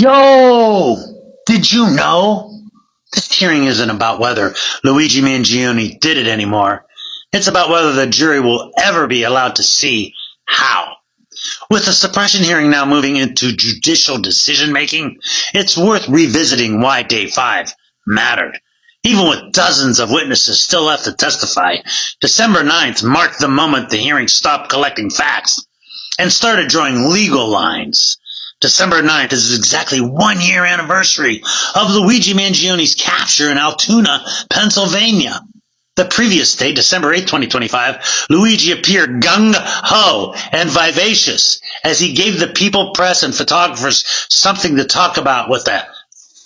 Yo! Did you know? This hearing isn't about whether Luigi Mangione did it anymore. It's about whether the jury will ever be allowed to see how. With the suppression hearing now moving into judicial decision-making, it's worth revisiting why Day 5 mattered. Even with dozens of witnesses still left to testify, December 9th marked the moment the hearing stopped collecting facts and started drawing legal lines. December 9th is exactly 1 year anniversary of Luigi Mangione's capture in Altoona, Pennsylvania. The previous day, December 8, 2025, Luigi appeared gung-ho and vivacious as he gave the people, press, and photographers something to talk about with a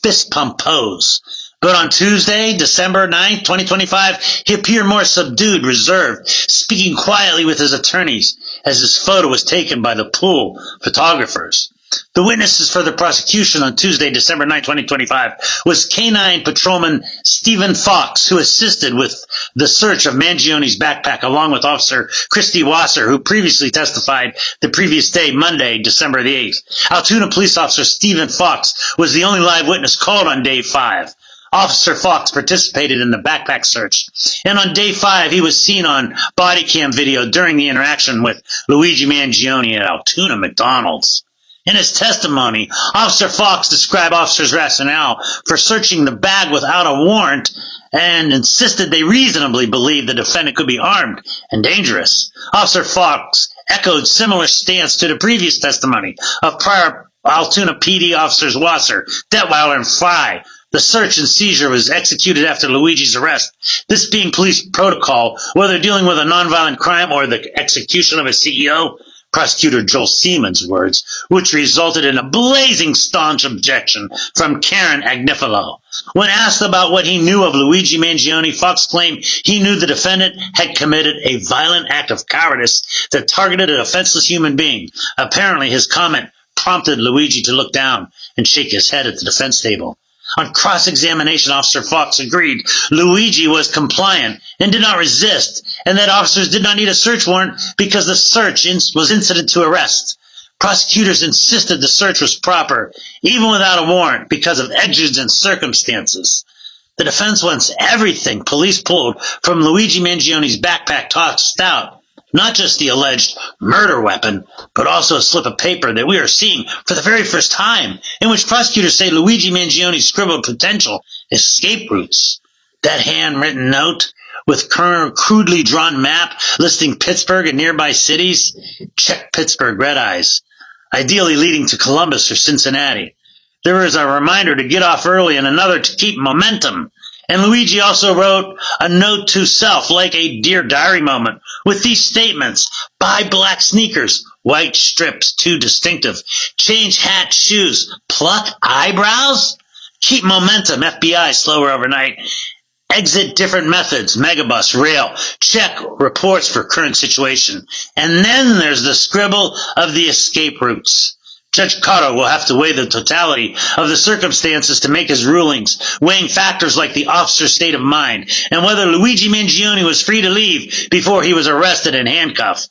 fist pump pose. But on Tuesday, December 9, 2025, he appeared more subdued, reserved, speaking quietly with his attorneys as his photo was taken by the pool photographers. The witnesses for the prosecution on Tuesday, December 9, 2025, was K-9 Patrolman Stephen Fox, who assisted with the search of Mangione's backpack, along with Officer Christy Wasser, who previously testified the previous day, Monday, December the 8th. Altoona Police Officer Stephen Fox was the only live witness called on Day 5. Officer Fox participated in the backpack search, and on Day 5, he was seen on body cam video during the interaction with Luigi Mangione at Altoona McDonald's. In his testimony, Officer Fox described officers' rationale for searching the bag without a warrant and insisted they reasonably believed the defendant could be armed and dangerous. Officer Fox echoed similar stance to the previous testimony of prior Altoona PD officers Wasser, Detweiler, and Fry. The search and seizure was executed after Luigi's arrest, this being police protocol, whether dealing with a nonviolent crime or the execution of a CEO. Prosecutor Joel Seaman's words, which resulted in a blazing staunch objection from Karen Agnifilo. When asked about what he knew of Luigi Mangione, Fox claimed he knew the defendant had committed a violent act of cowardice that targeted a defenseless human being. Apparently, his comment prompted Luigi to look down and shake his head at the defense table. On cross-examination, Officer Fox agreed Luigi was compliant and did not resist, and that officers did not need a search warrant because the search was incident to arrest. Prosecutors insisted the search was proper, even without a warrant, because of exigent circumstances. The defense wants everything police pulled from Luigi Mangione's backpack tossed out. Not just the alleged murder weapon, but also a slip of paper that we are seeing for the very first time, in which prosecutors say Luigi Mangione scribbled potential escape routes. That handwritten note with crudely drawn map listing Pittsburgh and nearby cities, check Pittsburgh red eyes, ideally leading to Columbus or Cincinnati. There is a reminder to get off early and another to keep momentum. And Luigi also wrote a note to self, like a Dear Diary moment, with these statements: buy black sneakers, white strips, too distinctive, change hat, shoes, pluck eyebrows, keep momentum, FBI, slower overnight, exit different methods, megabus, rail, check reports for current situation. And then there's the scribble of the escape routes. Judge Cotto will have to weigh the totality of the circumstances to make his rulings, weighing factors like the officer's state of mind and whether Luigi Mangione was free to leave before he was arrested and handcuffed.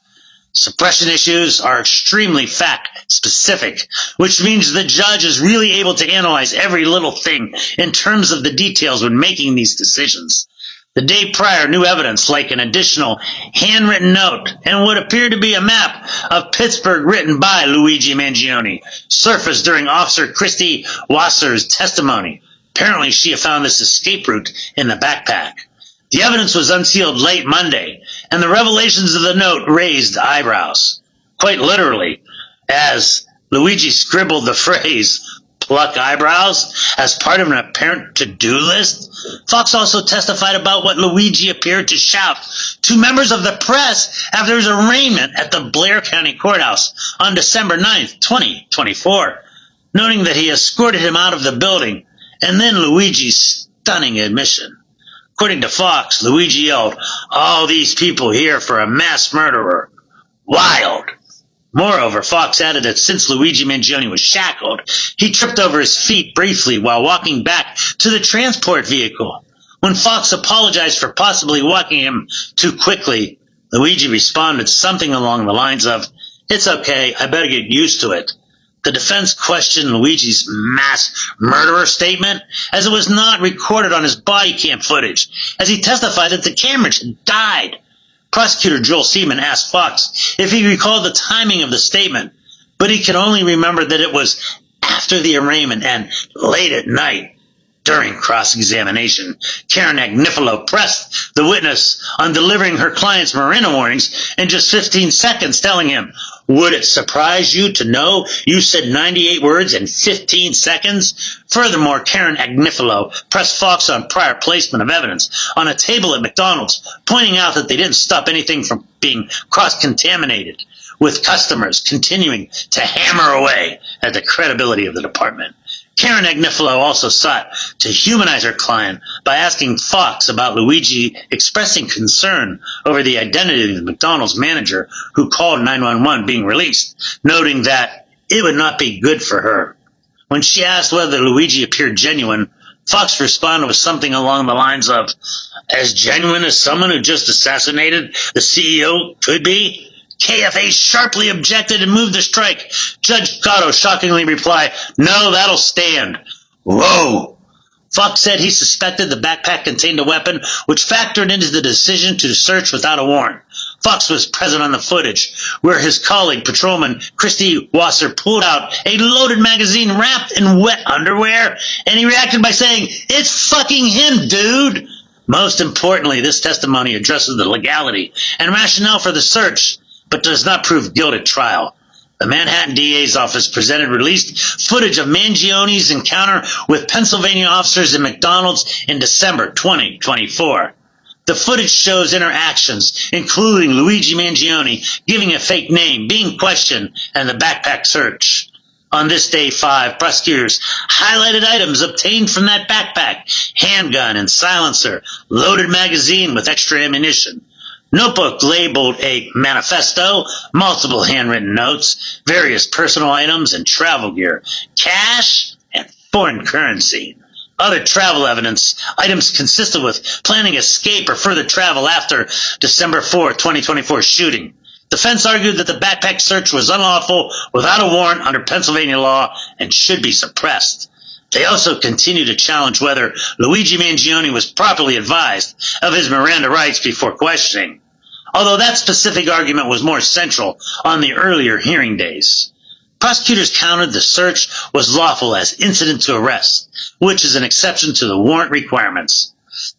Suppression issues are extremely fact-specific, which means the judge is really able to analyze every little thing in terms of the details when making these decisions. The day prior, new evidence like an additional handwritten note and what appeared to be a map of Pittsburgh written by Luigi Mangione surfaced during Officer Christy Wasser's testimony. Apparently, she had found this escape route in the backpack. The evidence was unsealed late Monday, and the revelations of the note raised eyebrows. Quite literally, as Luigi scribbled the phrase, pluck eyebrows, as part of an apparent to-do list. Fox also testified about what Luigi appeared to shout to members of the press after his arraignment at the Blair County Courthouse on December 9th, 2024, noting that he escorted him out of the building, and then Luigi's stunning admission. According to Fox, Luigi yelled, "All these people here for a mass murderer. Wild." Moreover, Fox added that since Luigi Mangione was shackled, he tripped over his feet briefly while walking back to the transport vehicle. When Fox apologized for possibly walking him too quickly, Luigi responded something along the lines of, "It's okay, I better get used to it." The defense questioned Luigi's mass murderer statement, as it was not recorded on his body cam footage, as he testified that the cameras had died. Prosecutor Joel Seaman asked Fox if he recalled the timing of the statement, but he could only remember that it was after the arraignment and late at night. During cross-examination, Karen Agnifilo pressed the witness on delivering her client's Miranda warnings in just 15 seconds, telling him, "Would it surprise you to know you said 98 words in 15 seconds?" Furthermore, Karen Agnifilo pressed Fox on prior placement of evidence on a table at McDonald's, pointing out that they didn't stop anything from being cross-contaminated, with customers continuing to hammer away at the credibility of the department. Karen Agnifilo also sought to humanize her client by asking Fox about Luigi expressing concern over the identity of the McDonald's manager who called 911 being released, noting that it would not be good for her. When she asked whether Luigi appeared genuine, Fox responded with something along the lines of, "As genuine as someone who just assassinated the CEO could be?" KFA sharply objected and moved to strike. Judge Gatto shockingly replied, "No, that'll stand." Whoa! Fox said he suspected the backpack contained a weapon, which factored into the decision to search without a warrant. Fox was present on the footage, where his colleague, patrolman Christy Wasser, pulled out a loaded magazine wrapped in wet underwear, and he reacted by saying, "It's fucking him, dude!" Most importantly, this testimony addresses the legality and rationale for the search, but does not prove guilt at trial. The Manhattan DA's office presented released footage of Mangione's encounter with Pennsylvania officers in McDonald's in December 2024. The footage shows interactions, including Luigi Mangione giving a fake name, being questioned, and the backpack search. On this day 5, prosecutors highlighted items obtained from that backpack: handgun and silencer, loaded magazine with extra ammunition, notebook labeled a manifesto, multiple handwritten notes, various personal items and travel gear, cash, and foreign currency. Other travel evidence items consisted with planning escape or further travel after December 4, 2024 shooting. Defense argued that the backpack search was unlawful without a warrant under Pennsylvania law and should be suppressed. They also continue to challenge whether Luigi Mangione was properly advised of his Miranda rights before questioning, although that specific argument was more central on the earlier hearing days. Prosecutors counted the search was lawful as incident to arrest, which is an exception to the warrant requirements.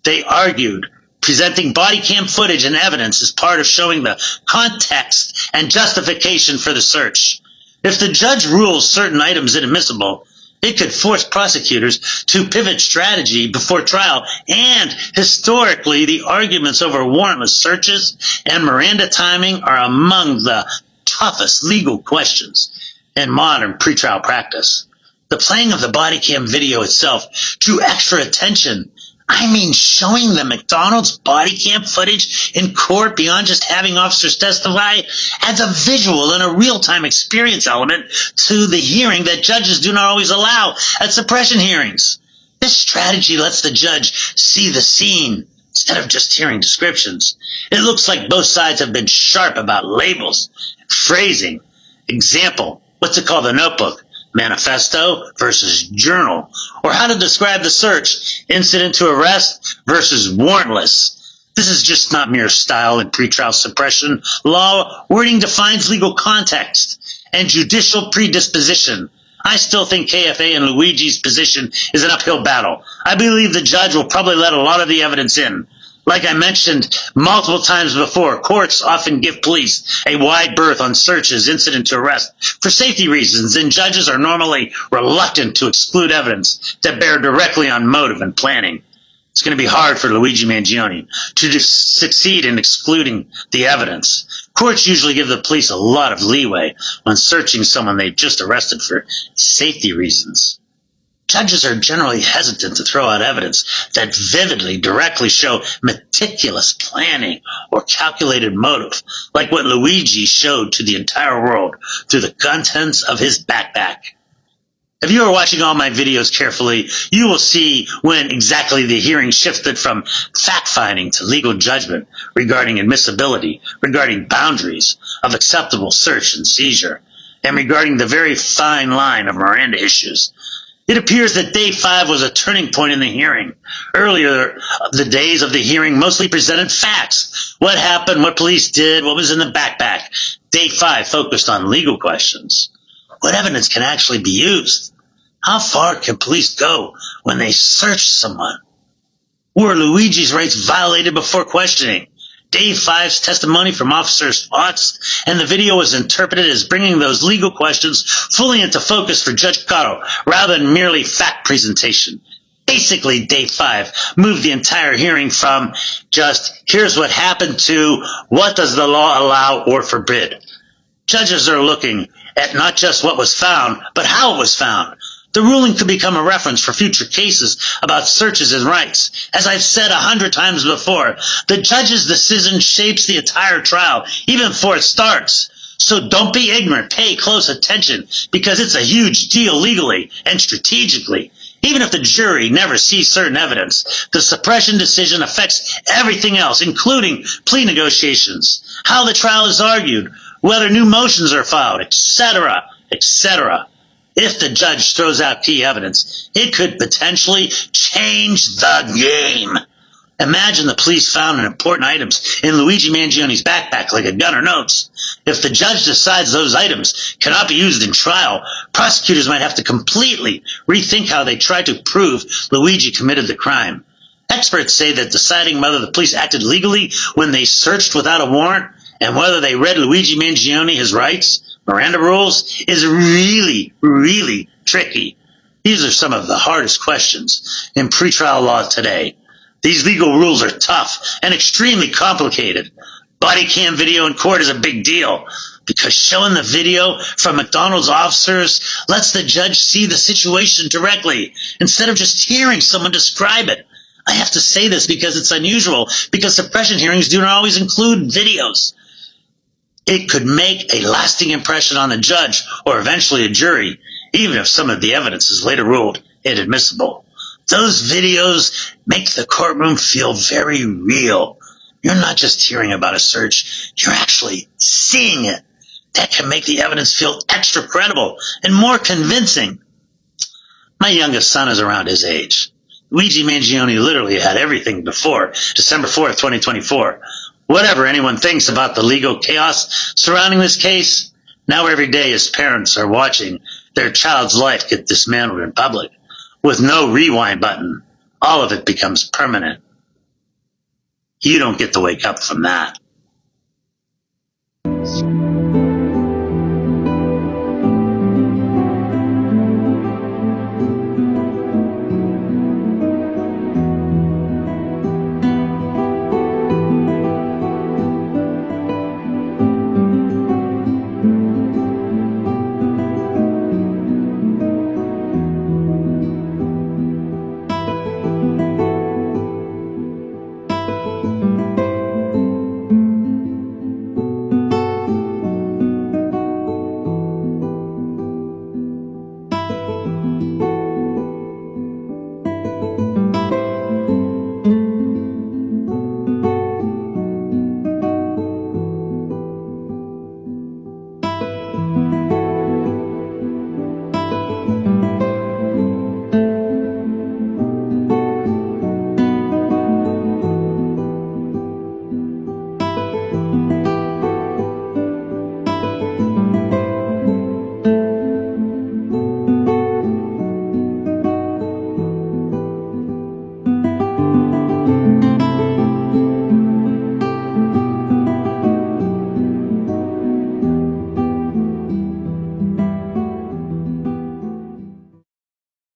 They argued presenting body cam footage and evidence is part of showing the context and justification for the search. If the judge rules certain items inadmissible, it could force prosecutors to pivot strategy before trial, and historically, the arguments over warrantless searches and Miranda timing are among the toughest legal questions in modern pretrial practice. The playing of the body cam video itself drew extra attention. I mean, showing the McDonald's body cam footage in court beyond just having officers testify adds a visual and a real-time experience element to the hearing that judges do not always allow at suppression hearings. This strategy lets the judge see the scene instead of just hearing descriptions. It looks like both sides have been sharp about labels, phrasing. Example, what's it called, the notebook? Manifesto versus journal, or how to describe the search, incident to arrest versus warrantless. This is just not mere style in pretrial suppression law. Wording defines legal context and judicial predisposition. I still think KFA and Luigi's position is an uphill battle. I believe the judge will probably let a lot of the evidence in. Like I mentioned multiple times before, courts often give police a wide berth on searches, incident to arrest, for safety reasons, and judges are normally reluctant to exclude evidence that bear directly on motive and planning. It's going to be hard for Luigi Mangione to succeed in excluding the evidence. Courts usually give the police a lot of leeway when searching someone they've just arrested for safety reasons. Judges are generally hesitant to throw out evidence that vividly, directly show meticulous planning or calculated motive, like what Luigi showed to the entire world through the contents of his backpack. If you are watching all my videos carefully, you will see when exactly the hearing shifted from fact-finding to legal judgment regarding admissibility, regarding boundaries of acceptable search and seizure. and regarding the very fine line of Miranda issues. It appears that day 5 was a turning point in the hearing. Earlier, the days of the hearing mostly presented facts. What happened, what police did, what was in the backpack. Day 5 focused on legal questions. What evidence can actually be used? How far can police go when they search someone? Were Luigi's rights violated before questioning? Day 5's testimony from officers' thoughts, and the video was interpreted as bringing those legal questions fully into focus for Judge Caro, rather than merely fact presentation. Basically, Day 5 moved the entire hearing from just, here's what happened, to what does the law allow or forbid. Judges are looking at not just what was found, but how it was found. The ruling could become a reference for future cases about searches and rights. As I've said 100 times before, the judge's decision shapes the entire trial, even before it starts. So don't be ignorant. Pay close attention, because it's a huge deal legally and strategically. Even if the jury never sees certain evidence, the suppression decision affects everything else, including plea negotiations, how the trial is argued, whether new motions are filed, etc., etc. If the judge throws out key evidence, it could potentially change the game. Imagine the police found important items in Luigi Mangione's backpack, like a gun or notes. If the judge decides those items cannot be used in trial, prosecutors might have to completely rethink how they try to prove Luigi committed the crime. Experts say that deciding whether the police acted legally when they searched without a warrant and whether they read Luigi Mangione his rights, Miranda rules, is really, really tricky. These are some of the hardest questions in pretrial law today. These legal rules are tough and extremely complicated. Body cam video in court is a big deal because showing the video from McDonald's officers lets the judge see the situation directly instead of just hearing someone describe it. I have to say this because it's unusual, because suppression hearings do not always include videos. It could make a lasting impression on the judge or eventually a jury, even if some of the evidence is later ruled inadmissible. Those videos make the courtroom feel very real. You're not just hearing about a search, you're actually seeing it. That can make the evidence feel extra credible and more convincing. My youngest son is around his age. Luigi Mangione literally had everything before December 4th, 2024. Whatever anyone thinks about the legal chaos surrounding this case, now every day his parents are watching their child's life get dismantled in public. With no rewind button, all of it becomes permanent. You don't get to wake up from that.